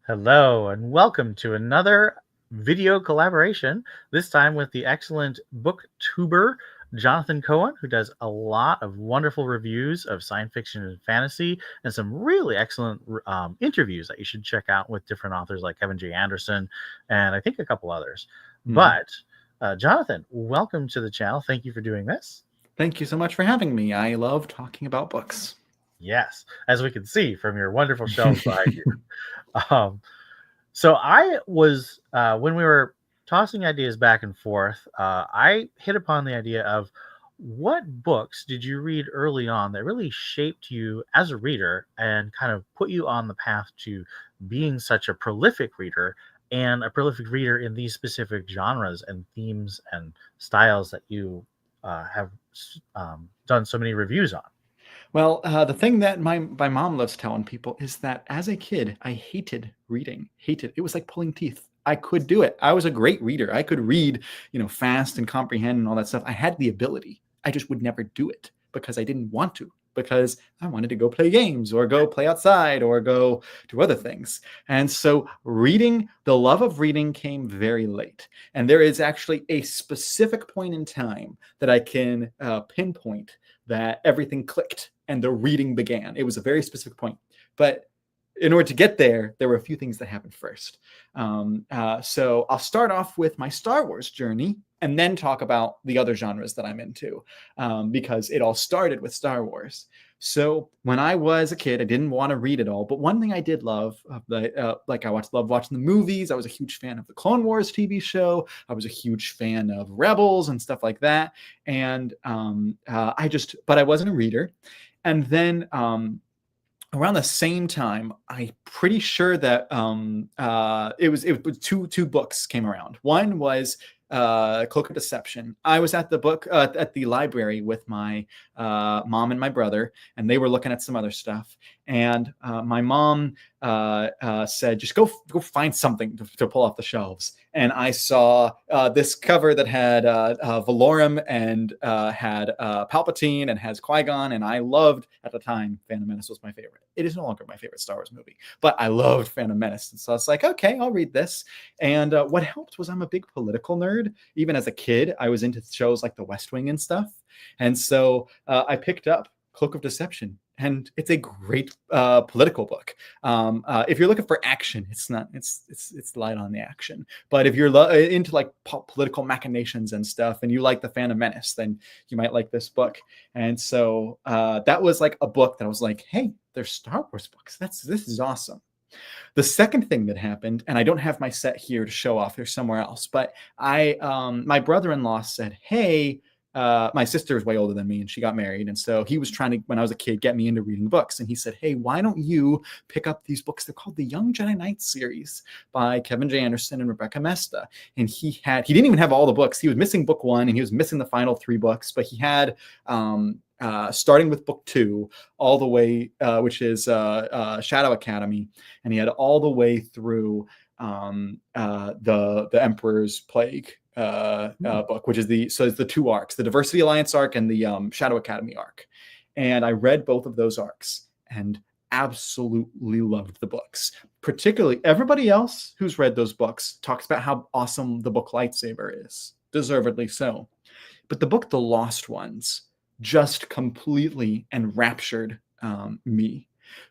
Hello, and welcome to another video collaboration, this time with the excellent booktuber Jonathan Koan, who does a lot of wonderful reviews of science fiction and fantasy, and some really excellent interviews that you should check out with different authors like Kevin J. Anderson, and I think a couple others. Mhm. But, Jonathan, welcome to the channel. Thank you for doing this. Thank you so much for having me. I love talking about books. Yes, as we can see from your wonderful shelves behind you. Um, So I was when we were tossing ideas back and forth, I hit upon the idea of what books did you read early on that really shaped you as a reader and kind of put you on the path to being such a prolific reader and a prolific reader in these specific genres and themes and styles that you have done so many reviews on. Well, the thing that my mom loves telling people is that as a kid, I hated reading. Hated. It was like pulling teeth. I could do it. I was a great reader. I could read, fast and comprehend and all that stuff. I had the ability. I just would never do it because I didn't want to. Because I wanted to go play games or go play outside or go do other things. And so reading, the love of reading came very late. And there is actually a specific point in time that I can pinpoint that everything clicked and the reading began. It was a very specific point. But in order to get there, there were a few things that happened first. So I'll start off with my Star Wars journey and then talk about the other genres that I'm into, because it all started with Star Wars. So when I was a kid, I didn't want to read it all, but one thing I did love, like I loved watching the movies. I was a huge fan of the Clone Wars TV show. I was a huge fan of Rebels and stuff like that. And but I wasn't a reader. And then around the same time, I'm pretty sure that it was two books came around. One was Cloak of Deception. I was at the library with my mom and my brother, and they were looking at some other stuff. And my mom said, "Just go find something to pull off the shelves." And I saw this cover that had Valorum and had Palpatine and has Qui-Gon, and I loved at the time Phantom Menace was my favorite. It is no longer my favorite Star Wars movie, but I loved Phantom Menace, and so I was like, okay, I'll read this. And what helped was I'm a big political nerd. Even as a kid, I was into shows like The West Wing and stuff, and so I picked up Cloak of Deception, and it's a great political book. If you're looking for action, it's not. It's light on the action. But if you're into like political machinations and stuff, and you like the Phantom Menace, then you might like this book. And so that was like a book that I was like, hey, there's Star Wars books. This is awesome. The second thing that happened, and I don't have my set here to show off, there's somewhere else, but my brother-in-law said, hey, my sister is way older than me and she got married. And so he was trying to, when I was a kid, get me into reading books. And he said, hey, why don't you pick up these books? They're called the Young Jedi Knights series by Kevin J. Anderson and Rebecca Mesta. And he didn't even have all the books. He was missing book one and he was missing the final 3 books, but he had, starting with book 2 all the way, which is Shadow Academy. And he had all the way through the Emperor's Plague book, which is it's the 2 arcs, the Diversity Alliance arc and the Shadow Academy arc. And I read both of those arcs and absolutely loved the books. Particularly, everybody else who's read those books talks about how awesome the book Lightsaber is, deservedly so. But the book The Lost Ones just completely enraptured me,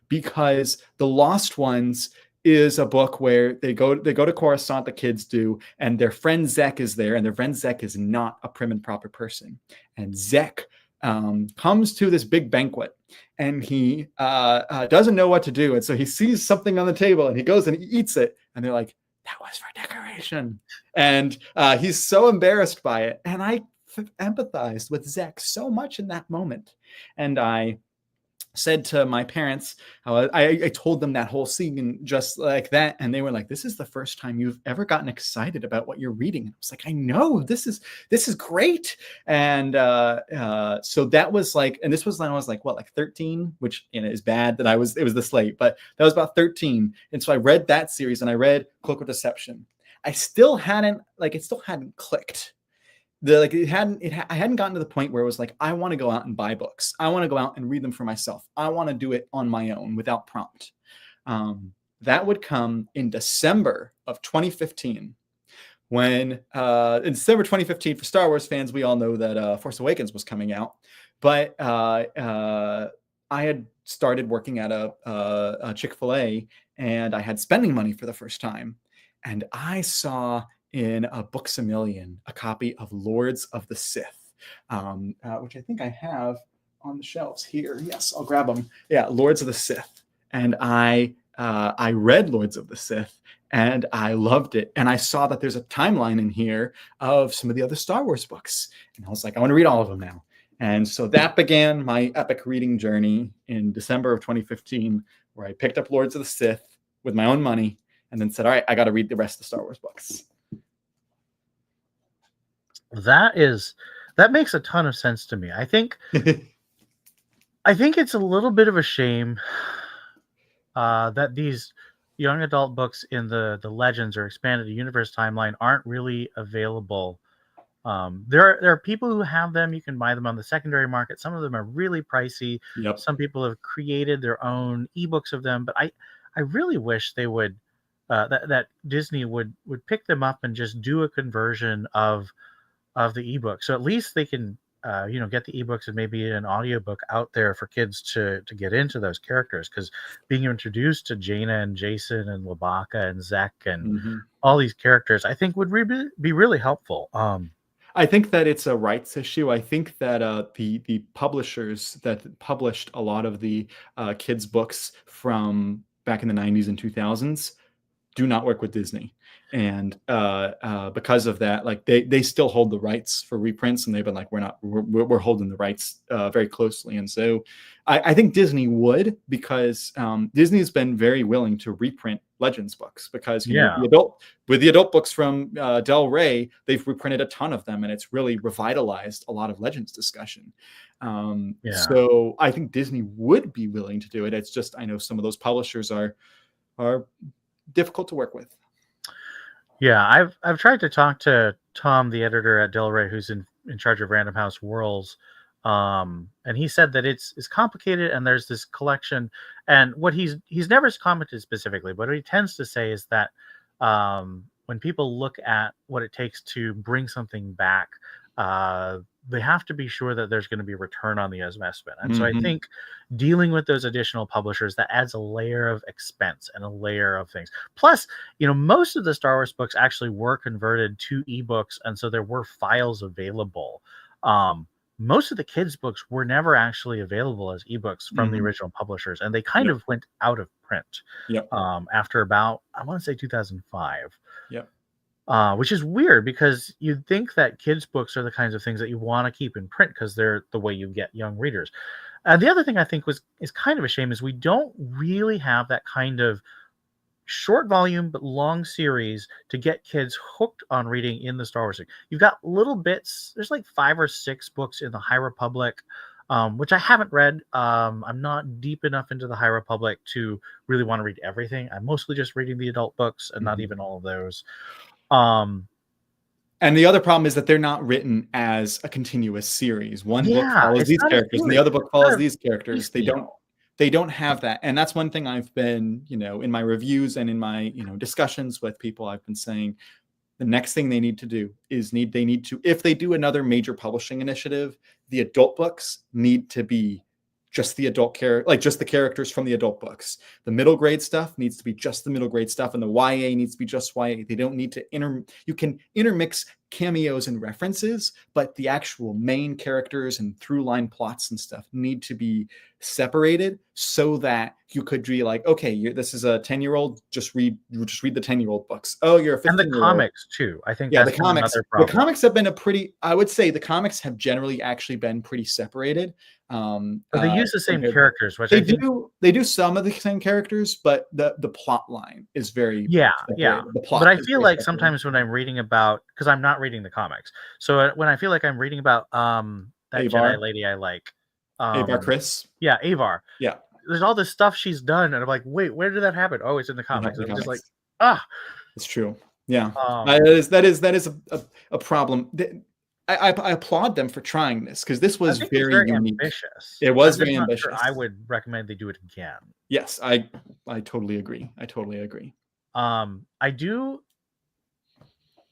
because The Lost Ones is a book where they go to Coruscant, the kids do, and their friend Zek is there, and their friend Zek is not a prim and proper person. And Zek comes to this big banquet, and he doesn't know what to do, and so he sees something on the table, and he goes and he eats it, and they're like, "That was for decoration," and he's so embarrassed by it, and I empathized with Zek so much in that moment, and I said to my parents, I told them that whole scene just like that, and they were like, "This is the first time you've ever gotten excited about what you're reading." And I was like, "I know, this is great." And so that was like, and this was when I was like, what, like 13, which is bad that it was this late, but that was about 13. And so I read that series and I read Cloak of Deception. It still hadn't clicked. I hadn't gotten to the point where it was like, I want to go out and buy books. I want to go out and read them for myself. I want to do it on my own without prompt. that would come in December of 2015. When in December 2015, for Star Wars fans, we all know that Force Awakens was coming out. But I had started working at a Chick-fil-A, and I had spending money for the first time. And I saw in a Books-A-Million a copy of Lords of the Sith, which I think I have on the shelves here. Yes, I'll grab them. Yeah, Lords of the Sith. And I read Lords of the Sith, and I loved it. And I saw that there's a timeline in here of some of the other Star Wars books. And I was like, I want to read all of them now. And so that began my epic reading journey in December of 2015, where I picked up Lords of the Sith with my own money and then said, all right, I got to read the rest of the Star Wars books. That makes a ton of sense to me. I think it's a little bit of a shame that these young adult books in the Legends or Expanded Universe timeline aren't really available. There are people who have them. You can buy them on the secondary market. Some of them are really pricey. Yep. Some people have created their own ebooks of them, but I really wish they would that Disney would pick them up and just do a conversion of the ebook, so at least they can get the ebooks and maybe an audiobook out there for kids to get into those characters, because being introduced to Jaina and Jason and Labaka and Zek and all these characters, I think would be really helpful. I think that it's a rights issue. I think that the publishers that published a lot of the kids' books from back in the 90s and 2000s do not work with Disney. And because of that, like they still hold the rights for reprints, and they've been like, we're holding the rights very closely. And so I think Disney would, because Disney's been very willing to reprint Legends books, because with the adult books from Del Rey, they've reprinted a ton of them, and it's really revitalized a lot of Legends discussion. So I think Disney would be willing to do it. It's just, I know some of those publishers are difficult to work with. Yeah, I've tried to talk to Tom, the editor at Del Rey, who's in charge of Random House Worlds, and he said that it's complicated, and there's this collection, and what he's never commented specifically, but what he tends to say is that when people look at what it takes to bring something back, they have to be sure that there's going to be a return on the investment. And so I think dealing with those additional publishers, that adds a layer of expense and a layer of things. Plus, most of the Star Wars books actually were converted to ebooks, and so there were files available. Most of the kids' books were never actually available as ebooks from the original publishers, and they kind of went out of print after about, I want to say, 2005. Which is weird, because you'd think that kids' books are the kinds of things that you want to keep in print, because they're the way you get young readers. The other thing I think is kind of a shame is we don't really have that kind of short volume but long series to get kids hooked on reading in the Star Wars thing. You've got little bits. There's like 5 or 6 books in the High Republic, which I haven't read. I'm not deep enough into the High Republic to really want to read everything. I'm mostly just reading the adult books, and not even all of those. And the other problem is that they're not written as a continuous series. One book follows these characters, and the other book follows these characters. They don't have that. And that's one thing I've been, in my reviews and in my, discussions with people, I've been saying the next thing they need to do is they need to, if they do another major publishing initiative, the adult books need to be just the adult just the characters from the adult books. The middle grade stuff needs to be just the middle grade stuff, and the YA needs to be just YA. They don't need to you can intermix cameos and references, but the actual main characters and through line plots and stuff need to be separated, so that you could be like, okay, this is a 10-year-old, just read the 10-year-old books. Oh, you're a 15-year-old. And the comics too. I think that's the comics have been I would say the comics have generally actually been pretty separated. But they use the same characters, which they do some of the same characters, but the plot line is very The plot, but I feel like sometimes when I'm reading about, because I'm not reading the comics, so when I feel like I'm reading about that Avar. Jedi lady I like, Avar Chris, Avar, there's all this stuff she's done, and I'm like, wait, where did that happen? Oh, it's in the comics. And I'm just like, it's true. That is a problem. I applaud them for trying this, because this I was think it's very very unique. ambitious. It was I'm just very not sure I ambitious. would recommend they do it again. Yes, I totally agree. I totally agree. I do.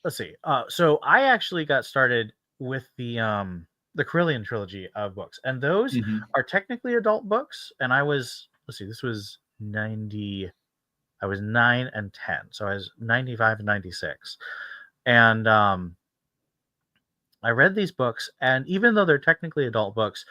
Let's see. So I actually got started with the Carillion trilogy of books, and those Mhm. are technically adult books. And I was, let's see, this was 90. I was 9 and 10, so I was 95 and 96, and I read these books, and even though they're technically adult books,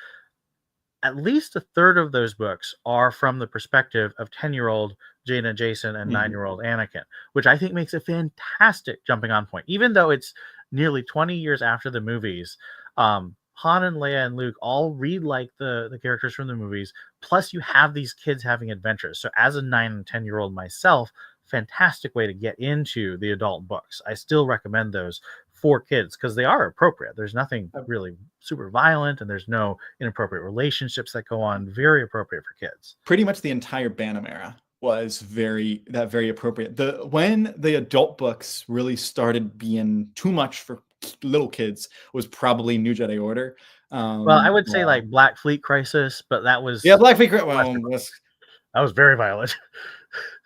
at least a third of those books are from the perspective of 10-year-old Jaina Jason and Mhm. 9-year-old Anakin, which I think makes a fantastic jumping on point. Even though it's nearly 20 years after the movies, Han and Leia and Luke all read like the characters from the movies. Plus, you have these kids having adventures. So, as a 9 and 10-year-old myself, fantastic way to get into the adult books. I still recommend those for kids because they are appropriate. There's nothing really super violent, and there's no inappropriate relationships that go on. Very appropriate for kids. Pretty much the entire Bantam era was very appropriate. When the adult books really started being too much for little kids was probably New Jedi Order. Well, I would say like Black Fleet Crisis, but that Yeah, was Black Fleet. Well, that was very violent.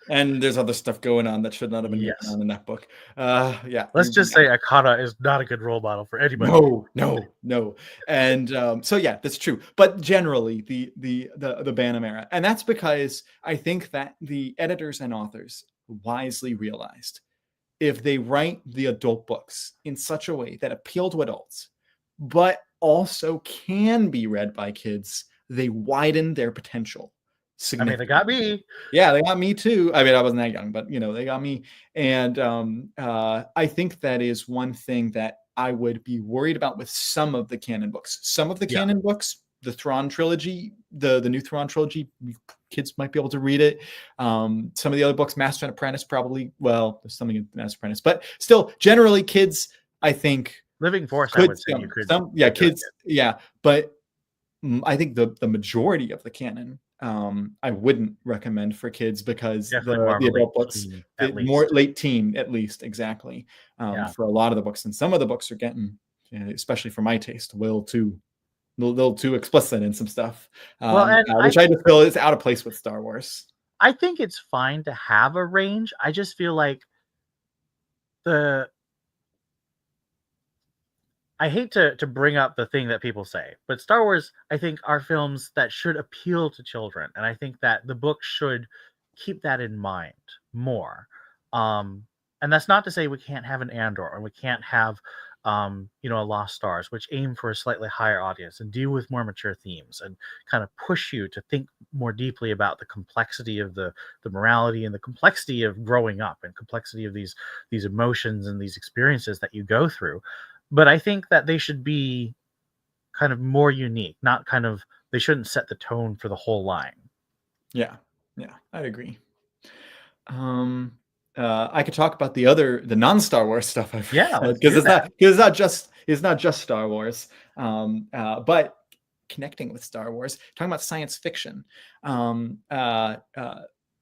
and there's other stuff going on that should not have been going Yes. on in that book. Yeah. Let's just say Akata is not a good role model for anybody. No. And so yeah, that's true. But generally, the Bantam era, and that's because I think that the editors and authors wisely realized if they write the adult books in such a way that appeal to adults, but also can be read by kids, they widen their potential I mean, they got me. Yeah, they got me too. I mean, I wasn't that young, but they got me. And I think that is one thing that I would be worried about with some of the canon books. Some of the canon books, the Thrawn trilogy, the new Thrawn trilogy, kids might be able to read it. Some of the other books, Master and Apprentice, probably. Well, there's something in Master and Apprentice, but still, generally, kids, I think, Living Force, I would say you could. Kids, yeah, but I think the majority of the canon I wouldn't recommend for kids because definitely the adult books, more late teen at least, exactly. For a lot of the books, and some of the books are getting, especially for my taste, a little too explicit in some stuff, which I just feel is out of place with Star Wars. I think it's fine to have a range. I just feel like I hate to bring up the thing that people say, but Star Wars, I think, are films that should appeal to children, and I think that the book should keep that in mind more. And that's not to say we can't have an Andor or we can't have, a Lost Stars, which aim for a slightly higher audience and deal with more mature themes and kind of push you to think more deeply about the complexity of the morality and the complexity of growing up and complexity of these emotions and these experiences that you go through. But I think that they should be kind of more unique, not kind of, they shouldn't set the tone for the whole line. Yeah, I'd agree. I could talk about the non-Star Wars stuff I've read, because it's not just Star Wars. But connecting with Star Wars, talking about science fiction.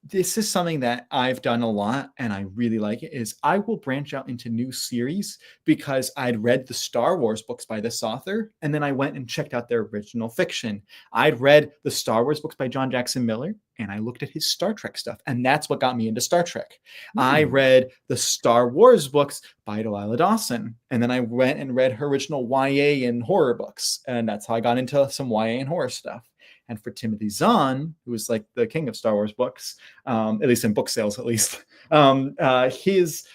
This is something that I've done a lot and I really like it, is I will branch out into new series because I'd read the Star Wars books by this author, and then I went and checked out their original fiction. I'd read the Star Wars books by John Jackson Miller, and I looked at his Star Trek stuff, and that's what got me into Star Trek. I read the Star Wars books by Delilah Dawson, and then I went and read her original YA and horror books, and that's how I got into some YA and horror stuff. And for Timothy Zahn, who was like the king of Star Wars books, at least in book sales, at least, his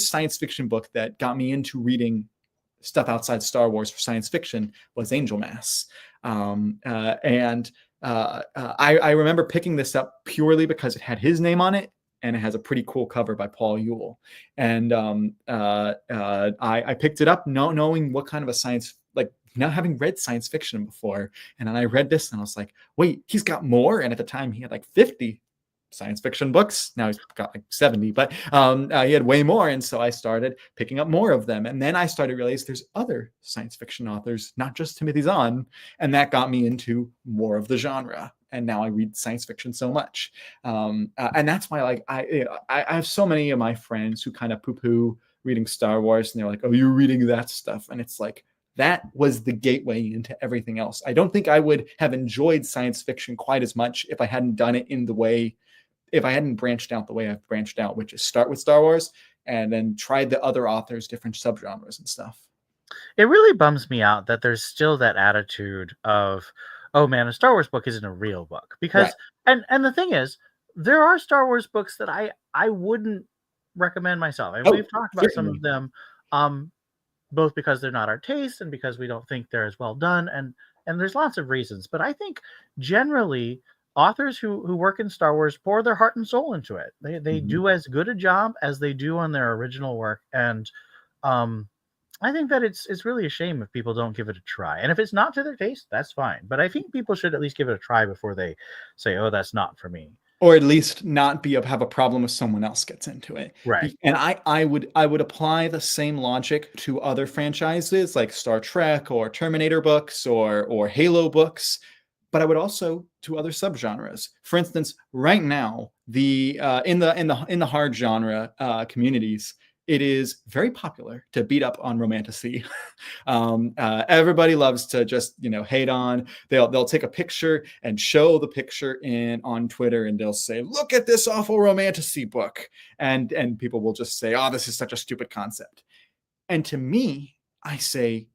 science fiction book that got me into reading stuff outside Star Wars for science fiction was Angel Mass. I remember picking this up purely because it had his name on it, and it has a pretty cool cover by Paul Ewell. And I picked it up knowing what kind of a not having read science fiction before. And then I read this and I was like, wait, he's got more. And at the time he had like 50 science fiction books. Now he's got like 70, but he had way more. And so I started picking up more of them. And then I started to realize there's other science fiction authors, not just Timothy Zahn. And that got me into more of the genre. And now I read science fiction so much. And that's why I have so many of my friends who kind of poo-poo reading Star Wars, and they're like, "Oh, you're reading that stuff," and it's like that was the gateway into everything else. I don't think I would have enjoyed science fiction quite as much if I hadn't done it in the way, if I hadn't branched out the way I've branched out, which is start with Star Wars and then try the other authors, different subgenres and stuff. It really bums me out that there's still that attitude of, oh man, a Star Wars book isn't a real book. Right. Because and the thing is, there are Star Wars books that I wouldn't recommend myself. And Oh, we've talked about some of certainly. them, both because they're not our taste and because we don't think they're as well done. And there's lots of reasons. But I think generally authors who work in Star Wars pour their heart and soul into it. They Mhm. do as good a job as they do on their original work. And um I think that it's really a shame if people don't give it a try. And if it's not to their taste, that's fine. But I think people should at least give it a try before they say, "Oh, that's not for me." Or at least not have a problem if someone else gets into it. Right. And I would apply the same logic to other franchises like Star Trek or Terminator books or Halo books, but I would also to other subgenres. For instance, right now, the in the hard genre communities, it is very popular to beat up on romantasy. Everybody loves to just hate on. They'll take a picture and show the picture in on Twitter, and they'll say, "Look at this awful romantasy book," and people will just say, "Oh, this is such a stupid concept." And to me, I say,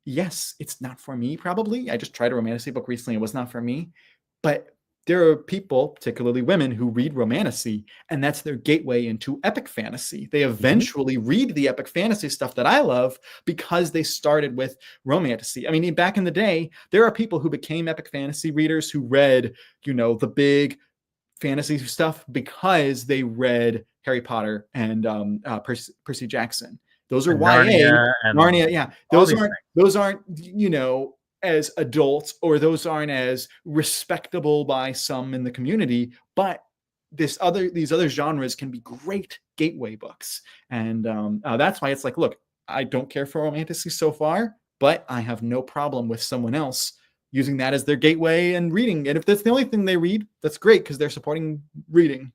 yes, it's not for me, probably. I just tried a romantasy book recently. It was not for me. But there are people, particularly women, who read romantasy, and that's their gateway into epic fantasy. They Mhm. eventually read the epic fantasy stuff that I love because they started with romantasy. I mean, back in the day, there are people who became epic fantasy readers who read, the big fantasy stuff because they read Harry Potter and Percy Jackson. Those are And YA. Narnia and Narnia, yeah. all Those these aren't things. those aren't as adults, or those aren't as respectable by some in the community, but these other genres can be great gateway books. And that's why it's like, look, I don't care for romantasy so far, but I have no problem with someone else using that as their gateway and reading. And if that's the only thing they read, that's great because they're supporting reading.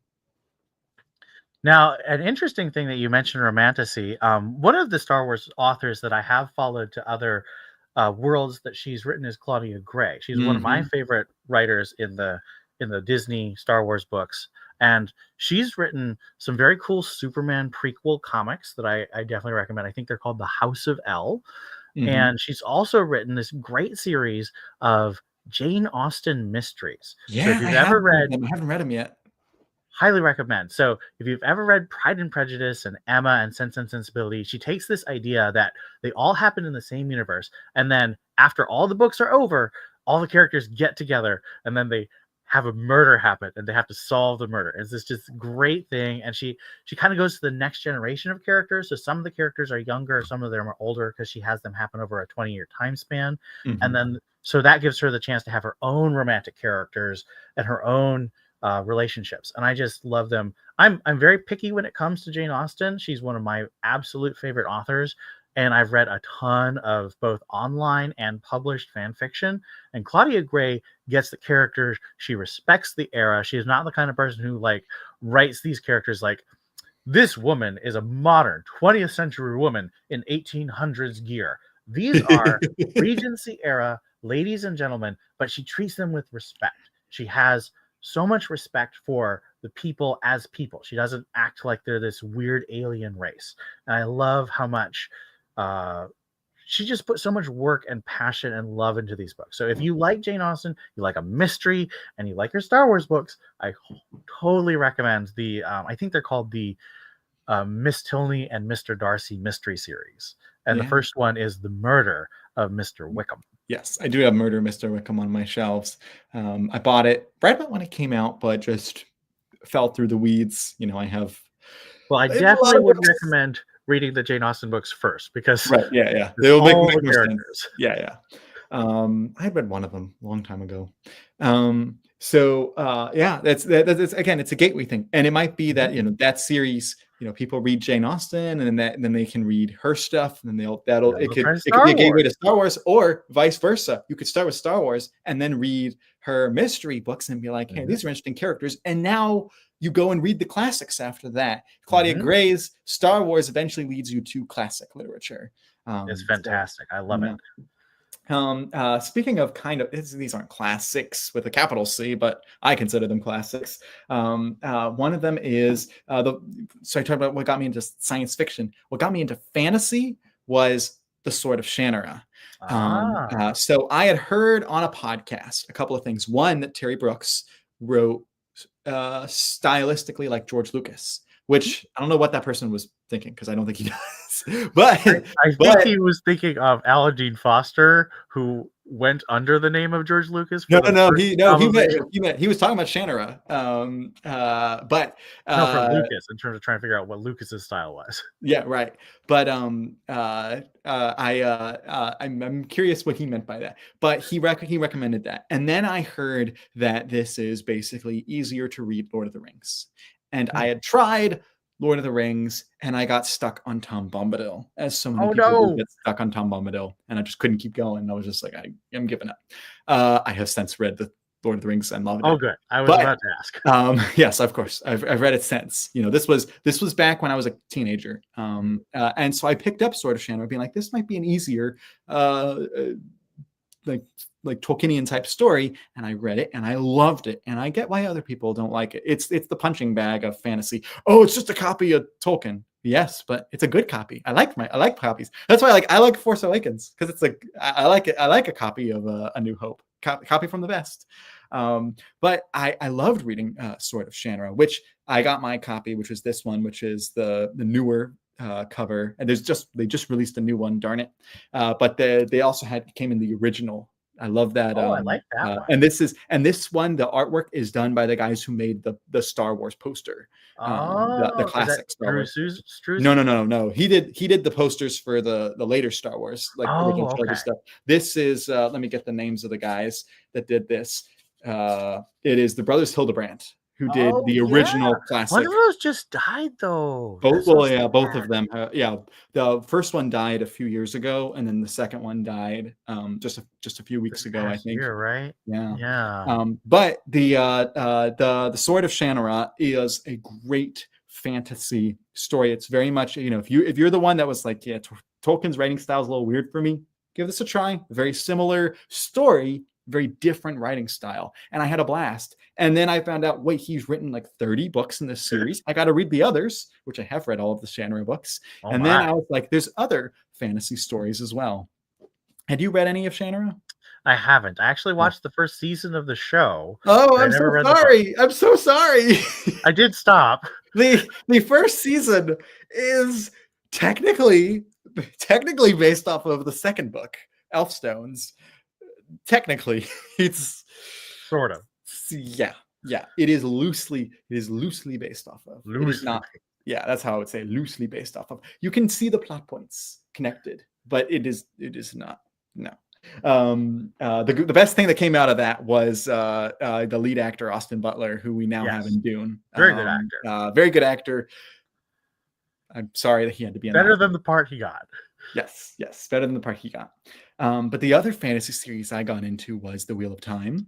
Now, an interesting thing that you mentioned, romantasy. One of the Star Wars authors that I have followed to other worlds that she's written is Claudia Gray. She's one of my Mm-hmm. favorite writers in the Disney Star Wars books, and she's written some very cool Superman prequel comics that I definitely recommend. I think they're called The House of L, Mm-hmm. and she's also written this great series of Jane Austen mysteries. So if Yeah, I you've have ever one of read, them. I haven't read them yet. highly recommend. So if you've ever read Pride and Prejudice and Emma and Sense and Sensibility, she takes this idea that they all happen in the same universe, and then after all the books are over, all the characters get together, and then they have a murder happen, and they have to solve the murder. It's this just great thing, and she kind of goes to the next generation of characters. So some of the characters are younger, some of them are older because she has them happen over a 20-year time span, and Mm-hmm. then so that gives her the chance to have her own romantic characters and her own relationships, and I just love them. I'm very picky when it comes to Jane Austen. She's one of my absolute favorite authors, and I've read a ton of both online and published fan fiction. And Claudia Gray gets the characters. She respects the era. She is not the kind of person who like writes these characters like this woman is a modern 20th century woman in 1800s gear. These are Regency era ladies and gentlemen, but she treats them with respect. She has so much respect for the people as people. She doesn't act like they're this weird alien race. And I love how much uh, she just put so much work and passion and love into these books. So if you like Jane Austen, you like a mystery, and you like her Star Wars books, I totally recommend the. I think they're called the Miss Tilney and Mr. Darcy mystery series. And the Yeah. first one is the murder of Mr. Wickham. Yes, I do have Murder Mr. Wickham on my shelves. I bought it right about when it came out, but just fell through the weeds. I have Well, I a lot definitely of would books. recommend reading the Jane Austen books first because Right. Yeah. Yeah. there's They'll make all the more sense. characters. Yeah. Yeah. I had read one of them a long time ago. So yeah, that's again, it's a gateway thing, and it might be Mhm. that that series. People read Jane Austen, and then they can read her stuff, and then And that'll then it they'll could try it could be Star a gateway to Wars. Star Wars, or vice versa. You could start with Star Wars and then read her mystery books and be like, hey, Mhm. these are interesting characters, and now you go and read the classics after that. Claudia Mhm. Gray's Star Wars eventually leads you to classic literature. It's So, fantastic. I love it. speaking of kind of, these aren't classics with a capital C, but I consider them classics. One of them is so I talked about what got me into science fiction. What got me into fantasy was The Sword of Shannara. Ah. So I had heard on a podcast a couple of things. One, that Terry Brooks wrote stylistically like George Lucas, which I don't know what that person was thinking, because I don't think he does. but I think but he was thinking of Alan Dean Foster, who went under the name of George Lucas No, for the no, no. first novelization. He was talking about Shannara. But No, for Lucas, in terms of trying to figure out what Lucas's style was. yeah, right. But I'm curious what he meant by that. But he recommended that, and then I heard that this is basically easier to read Lord of the Rings, and I had tried Lord of the Rings, and I got stuck on Tom Bombadil, as so many Oh people do no! get stuck on Tom Bombadil, and I just couldn't keep going. I was just like, I'm giving up. I have since read the Lord of the Rings and loved Oh, it. good. I was But about to ask. yes, of course, I've read it since. This was back when I was a teenager, and so I picked up Sword of Shannara, being like, this might be an easier like Tolkienian type story, and I read it and I loved it, and I get why other people don't like it. It's the punching bag of fantasy. Oh, it's just a copy of Tolkien. Yes, but it's a good copy. I like copies. That's why I like Force Awakens, because it's like I like it. I like a copy of A New Hope, copy from the best. But I loved reading Sword of Shannara, which I got my copy, which is this one, which is the newer cover, and they just released a new one. Darn it! But they also came in the original. I love that. Oh, I like that one. And this one, the artwork is done by the guys who made the Star Wars poster, the Oh, is that classic Star Drew Wars. Struzan? No. He did the posters for the later Star Wars, like original Oh, trilogy okay. stuff. This is let me get the names of the guys that did this. It is the brothers Hildebrandt, who did Oh, the yeah. original One classic. of those just died, though. Both, That's so well, yeah, both of sad. them. Yeah, the first one died a few years ago, and then the second one died just a few weeks This ago, I past think. year, right? Yeah. Yeah. But the Sword of Shannara is a great fantasy story. It's very much, if you're the one that was like, yeah, Tolkien's writing style is a little weird for me, give this a try. Very similar story, very different writing style, and I had a blast. And then I found out, wait, he's written like 30 books in this series. I got to read the others, which I have read all of the Shannara books. Oh, And then my. I was like, there's other fantasy stories as well. Had you read any of Shannara? I haven't. I actually watched the first season of the show, Oh, but I I'm never so read the book. sorry. I'm so sorry. I did stop. The first season is technically based off of the second book, Elfstones. Technically, it's Sort of. yeah. It is loosely based off of. It is Loosely. not. Yeah, that's how I would say, loosely based off of. You can see the plot points connected, but it is not. No. The best thing that came out of that was the lead actor Austin Butler, who we now have Yes. in Dune. Very good actor. Very good actor. I'm sorry that he had to be in Better that. than the part he got. Yes, better than the part he got. But the other fantasy series I got into was The Wheel of Time.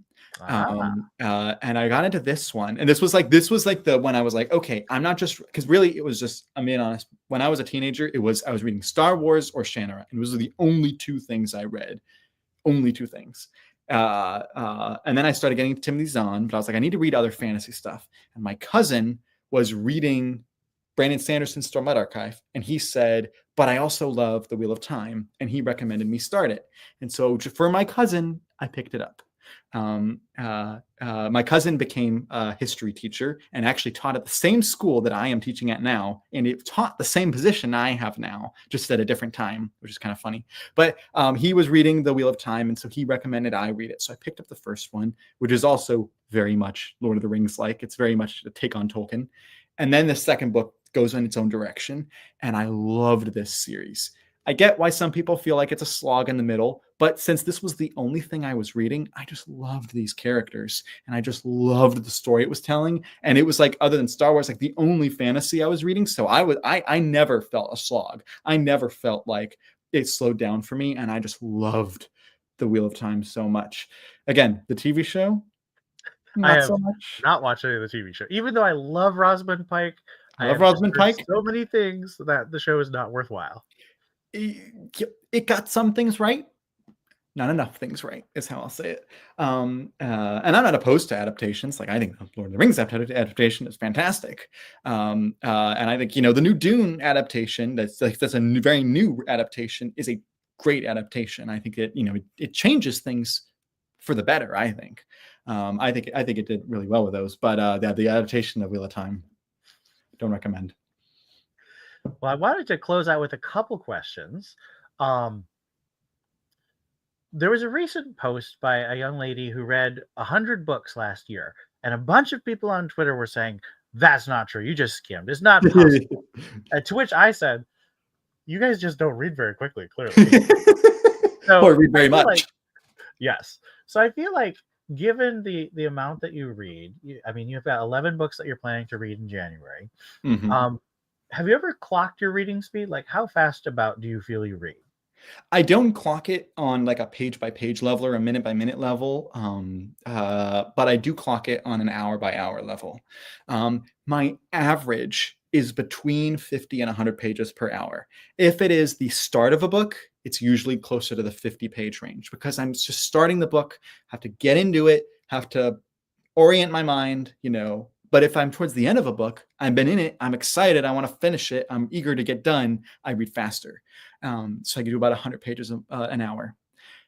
And I got into this one, and this was like the when I was like, okay, I'm not just, because really it was just, I'm being honest, when I was a teenager, I was reading Star Wars or Shannara, and those were the only two things I read. Only two things. And then I started getting Timothy Zahn, but I was like, I need to read other fantasy stuff. And my cousin was reading Brandon Sanderson's Stormlight Archive, and he said, but I also love The Wheel of Time, and he recommended me start it. And so for my cousin, I picked it up. My cousin became a history teacher and actually taught at the same school that I am teaching at now, and it taught the same position I have now, just at a different time, which is kind of funny. But he was reading The Wheel of Time, and so he recommended I read it. So I picked up the first one, which is also very much Lord of the Rings like. It's very much a take on Tolkien. And then the second book goes in its own direction, and I loved this series. I get why some people feel like it's a slog in the middle, but since this was the only thing I was reading, I just loved these characters, and I just loved the story it was telling. And it was like, other than Star Wars, like the only fantasy I was reading. So I never felt a slog. I never felt like it slowed down for me, and I just loved The Wheel of Time so much. Again, the TV show, I not have so much. not watched any of the TV show. Even though I love Rosamund Pike, I I love have just Rosamund heard Pike. so many things that the show is not worthwhile. It got some things right, not enough things right, is how I'll say it. And I'm not opposed to adaptations. Like I think the Lord of the Rings adaptation is fantastic. And I think, you know, the new Dune adaptation, that's a very new adaptation, is a great adaptation. I think it, you know, it changes things for the better. I think it did really well with those. But the adaptation of Wheel of Time, don't recommend. Well, I wanted to close out with a couple questions. Um, there was a recent post by a young lady who read 100 books last year, and a bunch of people on Twitter were saying, "That's not true. You just skimmed. It's not possible." To which I said, "You guys just don't read very quickly, clearly." Or So read I very feel like, much. yes. So I feel like, given the amount that you read, I mean, you've got 11 books that you're planning to read in January. Mm-hmm. Have you ever clocked your reading speed? Like, how fast about do you feel you read? I don't clock it on like a page by page level or a minute by minute level, but I do clock it on an hour by hour level. My average is between 50 and 100 pages per hour. If it is the start of a book, it's usually closer to the 50 page range because I'm just starting the book, have to get into it, have to orient my mind, you know. But if I'm towards the end of a book, I've been in it, I'm excited, I want to finish it, I'm eager to get done, I read faster. So I can do about 100 pages an hour.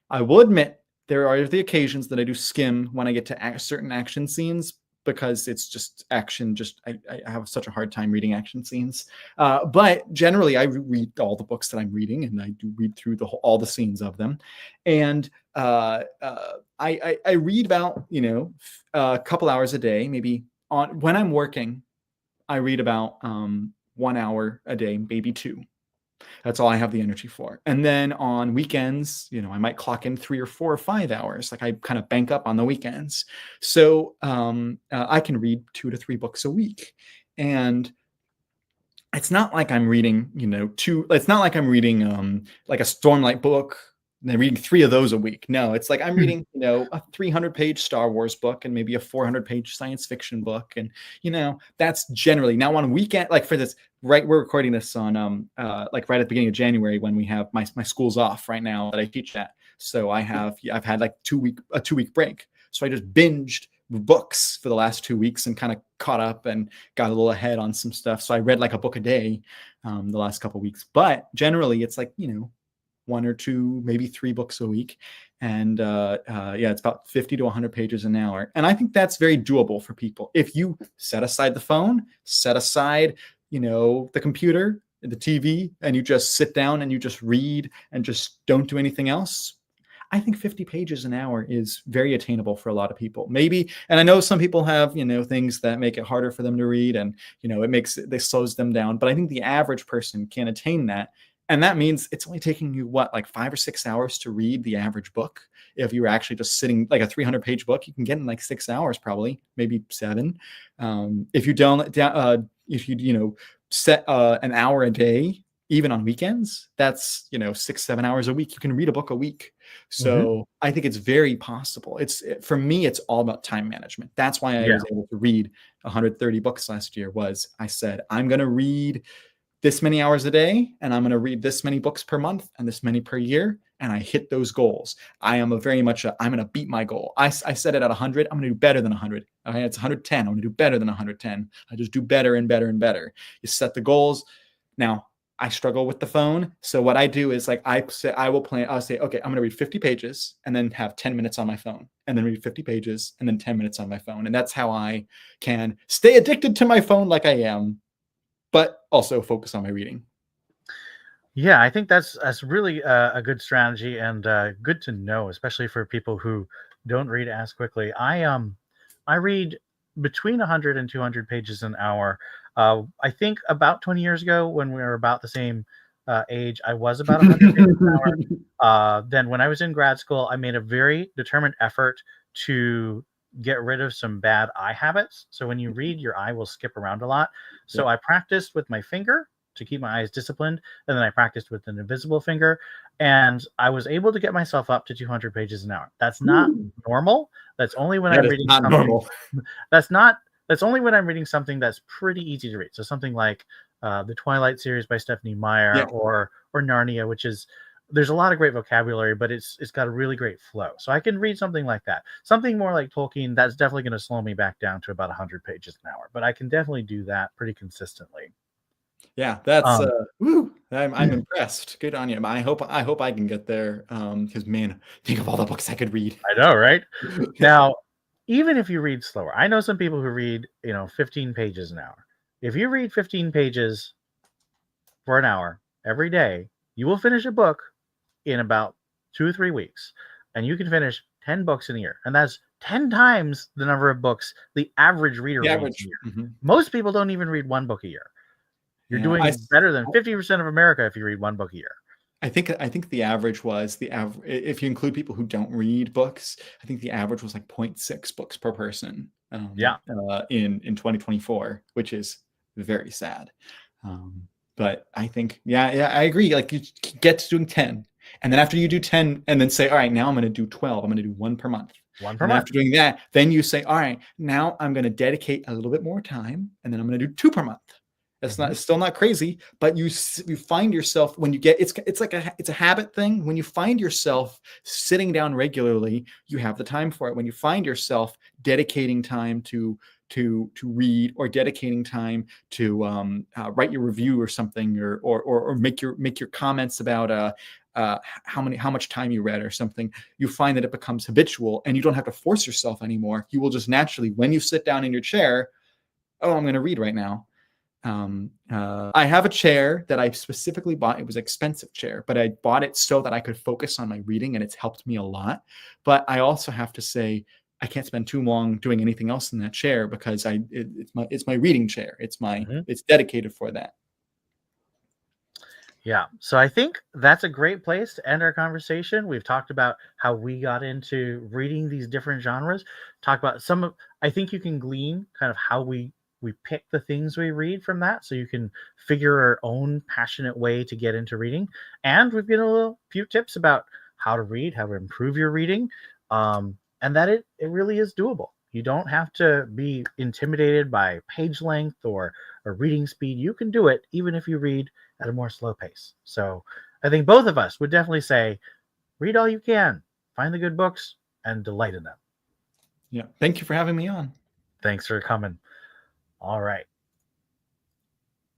I will admit there are the occasions that I do skim when I get to certain action scenes because it's just action. I have such a hard time reading action scenes. But generally, I read all the books that I'm reading, and I do read through all the scenes of them. And I read about a couple hours a day, maybe when I'm working. I read about 1 hour a day, maybe two. That's all I have the energy for. And then on weekends, I might clock in 3 or 4 or 5 hours. Like I kind of bank up on the weekends. So I can read 2 to 3 books a week. And it's not like I'm reading, it's not like I'm reading like a Stormlight book and then reading 3 of those a week. No, it's like I'm reading, a 300-page Star Wars book and maybe a 400-page science fiction book. And, that's generally now on weekend, like for this, right. We're recording this on like right at the beginning of January when we have my school's off right now that I teach at. So I've had like a 2-week break. So I just binged books for the last 2 weeks and kind of caught up and got a little ahead on some stuff. So I read like a book a day the last couple of weeks. But generally, it's like 1 or 2, maybe 3 books a week, and it's about 50 to 100 pages an hour. And I think that's very doable for people if you set aside the phone, set aside the computer, the TV, and you just sit down and you just read and just don't do anything else. I think 50 pages an hour is very attainable for a lot of people. Maybe, and I know some people have, things that make it harder for them to read and, it slows them down. But I think the average person can attain that. And that means it's only taking you like 5 or 6 hours to read the average book. If you're actually just sitting like a 300-page book, you can get in like 6 hours, probably, maybe 7. If you don't, set an hour a day, even on weekends, that's 6-7 hours a week. You can read a book a week. So I think it's very possible. For me, it's all about time management. That's why I was able to read 130 books last year. I said, I'm going to read this many hours a day, and I'm going to read this many books per month and this many per year. And I hit those goals. I'm going to beat my goal. I set it at 100. I'm going to do better than 100. Okay, it's 110. I'm going to do better than 110. I just do better and better and better. You set the goals. Now, I struggle with the phone. So what I do is like, I'll say, okay, I'm going to read 50 pages and then have 10 minutes on my phone, and then read 50 pages and then 10 minutes on my phone. And that's how I can stay addicted to my phone like I am, but also focus on my reading. Yeah, I think that's really a good strategy and good to know, especially for people who don't read as quickly. I read between 100 and 200 pages an hour. I think about 20 years ago, when we were about the same age, I was about 100 pages an hour. Then when I was in grad school, I made a very determined effort to get rid of some bad eye habits. So when you read, your eye will skip around a lot. So I practiced with my finger. to keep my eyes disciplined, and then I practiced with an invisible finger, and I was able to get myself up to 200 pages an hour. That's not normal. That's only when That I'm is reading not something. normal. That's only when I'm reading something that's pretty easy to read. So something like the Twilight series by Stephanie Meyer, Yeah. or Narnia, which is, there's a lot of great vocabulary, but it's got a really great flow. So I can read something like that. Something more like Tolkien, that's definitely going to slow me back down to about 100 pages an hour, but I can definitely do that pretty consistently. Yeah, that's Um, I'm impressed. Good on you. I hope I can get there. Because man, think of all the books I could read. I know, right? Now, even if you read slower, I know some people who read, 15 pages an hour. If you read 15 pages for an hour every day, you will finish a book in about 2 or 3 weeks, and you can finish 10 books in a year. And that's 10 times the number of books the average reader The reads a average. year. Mhm. Most people don't even read one book a year. You're Yeah, I doing better than 50% of America if you read one book a year. think the average was if you include people who don't read books, I think the average was like 0.6 books per person. Yeah. In 2024, which is very sad. But I think yeah, I agree. Like you get to doing 10, and then after you do 10, and then say, all right, now I'm going to do 12. I'm going to do one per month. One per And then month. after doing that, then you say, all right, now I'm going to dedicate a little bit more time, and then I'm going to do 2 per month. It's not, it's still not crazy, but you find yourself when you get, it's like it's a habit thing. When you find yourself sitting down regularly, you have the time for it. When you find yourself dedicating time to read, or dedicating time to write your review or something, or make your comments about how much time you read or something, you find that it becomes habitual, and you don't have to force yourself anymore. You will just naturally, when you sit down in your chair, oh, I'm going to read right now. I have a chair that I specifically bought. It was an expensive chair, but I bought it so that I could focus on my reading, and it's helped me a lot. But I also have to say, I can't spend too long doing anything else in that chair, because it's my reading chair. It's dedicated for that. Yeah. So I think that's a great place to end our conversation. We've talked about how we got into reading these different genres. Talk about some of, I think you can glean kind of how we pick the things we read from that, so you can figure our own passionate way to get into reading. And we've given a few tips about how to read, how to improve your reading, and that it really is doable. You don't have to be intimidated by page length or reading speed. You can do it even if you read at a more slow pace. So I think both of us would definitely say, read all you can, find the good books, and delight in them. Yeah. Thank you for having me on. Thanks for coming. All right.